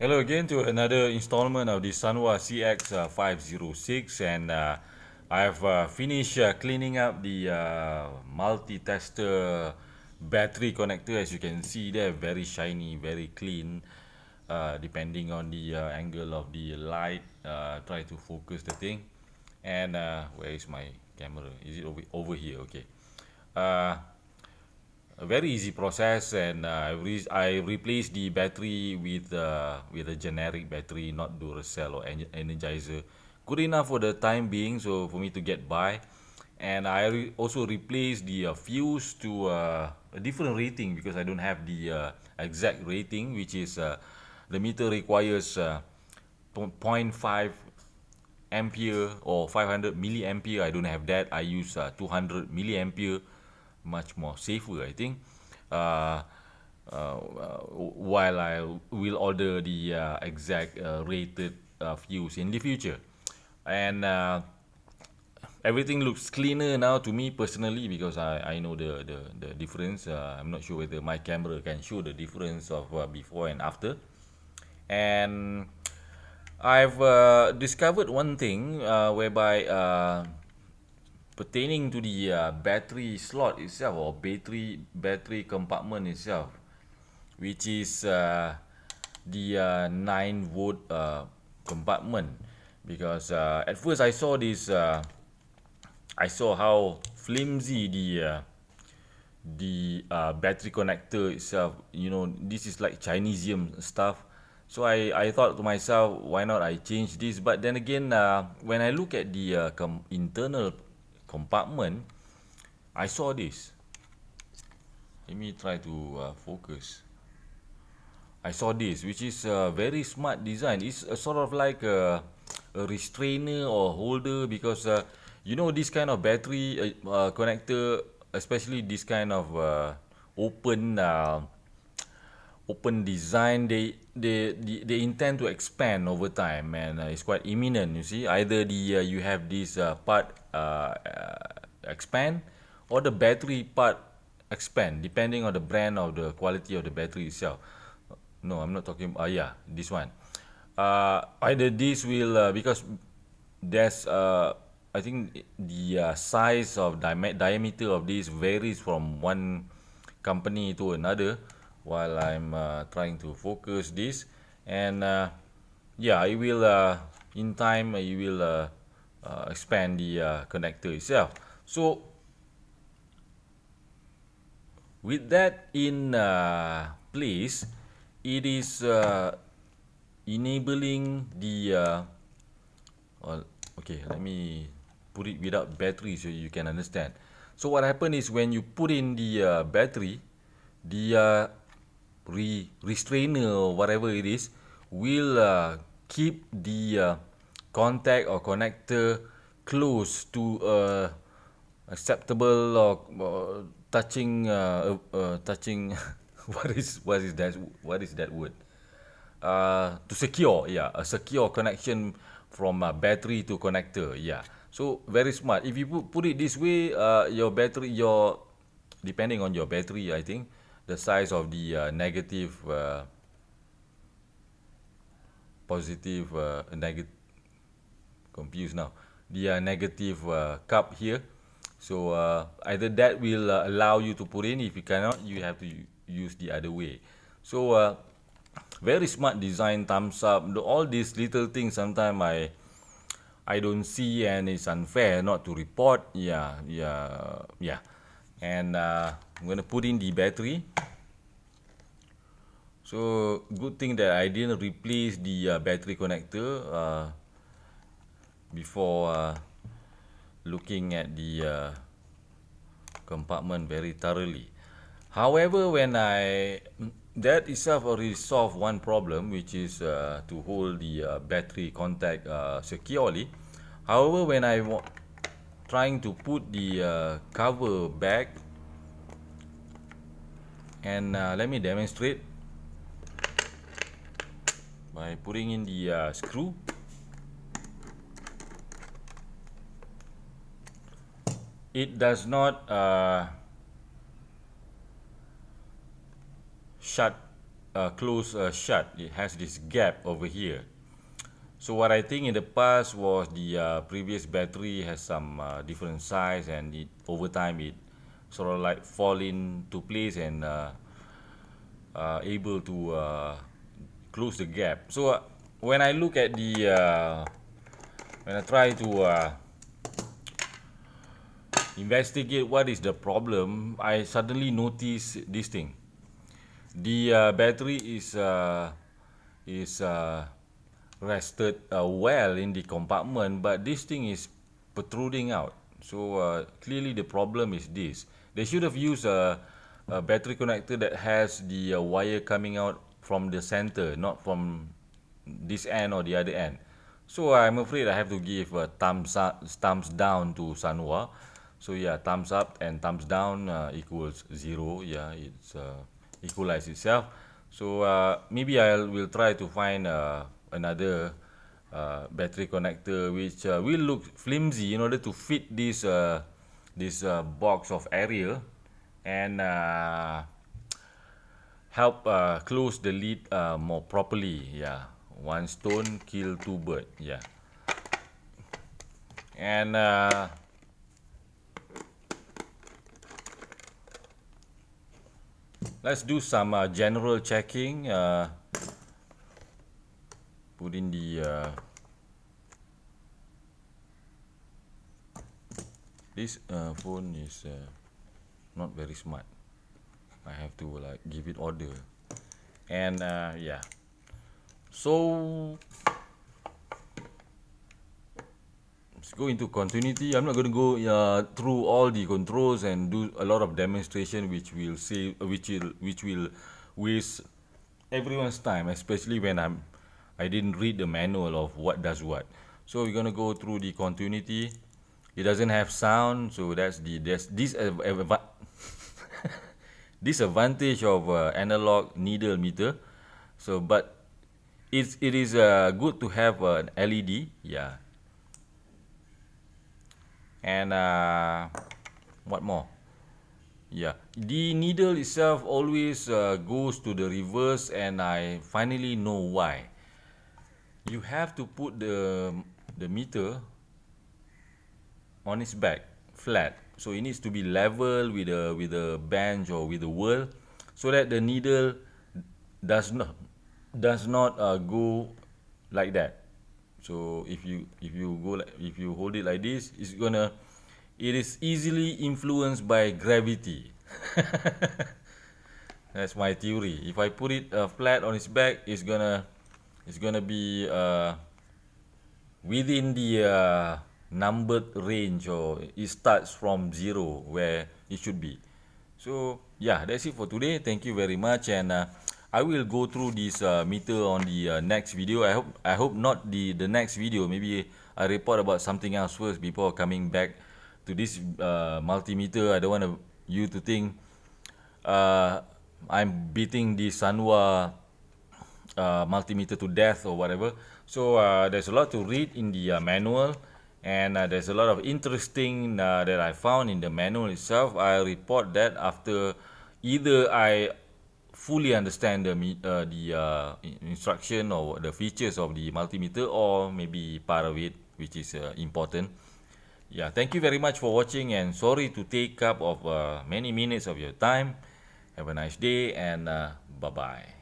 Hello again to another installment of the Sanwa CX-506, and I've finished cleaning up the multi-tester battery connector. As you can see, they're very shiny, very clean. Depending on the angle of the light, try to focus the thing. And where is my camera? Is it over here? Okay. Uh, a very easy process, and I replaced the battery with a generic battery, not Duracell or Energizer. Good enough for the time being, so for me to get by. And also replaced the fuse to a different rating because I don't have the exact rating, which is the meter requires 0.5 ampere or 500 milliampere. I don't have that. I use 200 milliampere, much more safer, I think. uh, while I will order the exact rated fuse in the future. And everything looks cleaner now to me personally, because I know the difference. I'm not sure whether my camera can show the difference of before and after. And I've discovered one thing whereby pertaining to the battery slot itself, or battery compartment itself, which is the 9 volt compartment. Because at first I saw this, I saw how flimsy the battery connector itself. This is like Chinesium stuff. So I thought to myself, why not I change this? But then again, when I look at the internal compartment, I saw this. Let me try to focus. I saw this, which is a very smart design. It's a sort of like a restrainer or holder, because this kind of battery connector, especially this kind of open design, they intend to expand over time, and it's quite imminent. You see, either the you have this part expand, or the battery part expand, depending on the brand of the quality of the battery itself. No, I'm not talking. Yeah, this one. Either this will because there's I think the size of diameter of this varies from one company to another. While I'm trying to focus this, and yeah, I will in time I will expand the connector itself. So with that in place, it is enabling the well, okay, let me put it without battery so you can understand. So what happened is, when you put in the battery, the restrainer or whatever it is will keep the contact or connector close to acceptable, or touching what is that word, to secure, yeah, a secure connection from battery to connector, yeah. So very smart. If you put it this way, your battery, depending on your battery, I think the size of the negative, positive, negative, confused now, the negative cup here. So either that will allow you to put in. If you cannot, you have to use the other way. So very smart design, thumbs up. All these little things sometimes I don't see, and it's unfair not to report. Yeah, yeah, yeah. And I'm gonna put in the battery. So good thing that I didn't replace the battery connector before looking at the compartment very thoroughly. However, that itself already solved one problem, which is to hold the battery contact securely. However, when trying to put the cover back, and let me demonstrate by putting in the screw. It does not shut close shut. It has this gap over here. So what I think in the past was the previous battery has some different size, and it over time it sort of like fall into place and able to close the gap. So when I look at the when I try to investigate what is the problem, I suddenly notice this thing. The battery is rested well in the compartment, but this thing is protruding out. So clearly the problem is this. They should have used a battery connector that has the wire coming out from the center, not from this end or the other end. So I'm afraid I have to give a thumbs up, thumbs down to Sanwa. So yeah, thumbs up and thumbs down equals 0. Yeah, it's equalized itself. So maybe I will try to find another battery connector which will look flimsy in order to fit this box of area and help close the lid more properly. Yeah, one stone kill two birds. Yeah, and let's do some general checking. Put in the this phone is not very smart. I have to like give it order, and yeah. So let's go into continuity. I'm not going to go through all the controls and do a lot of demonstration, which will say which will waste everyone's time, especially when I didn't read the manual of what does what. So we're gonna go through the continuity. It doesn't have sound, so that's this disadvantage of analog needle meter. So, but it is good to have an LED. Yeah. And what more? Yeah, the needle itself always goes to the reverse, and I finally know why. You have to put the meter on its back flat, so it needs to be level with the bench or with the wheel, so that the needle does not go like that. So if you go if you hold it like this, it is easily influenced by gravity. That's my theory. If I put it flat on its back, it's gonna be within the numbered range, or it starts from 0 where it should be. So yeah, that's it for today. Thank you very much, and I will go through this meter on the next video. I hope not the next video. Maybe I report about something else first before coming back to this multimeter. I don't want you to think I'm beating the Sanwa multimeter to death or whatever. So there's a lot to read in the manual, and there's a lot of interesting that I found in the manual itself. I report that after either I fully understand the instruction or the features of the multimeter, or maybe part of it, which is important. Yeah, thank you very much for watching, and sorry to take up of many minutes of your time. Have a nice day, and bye bye.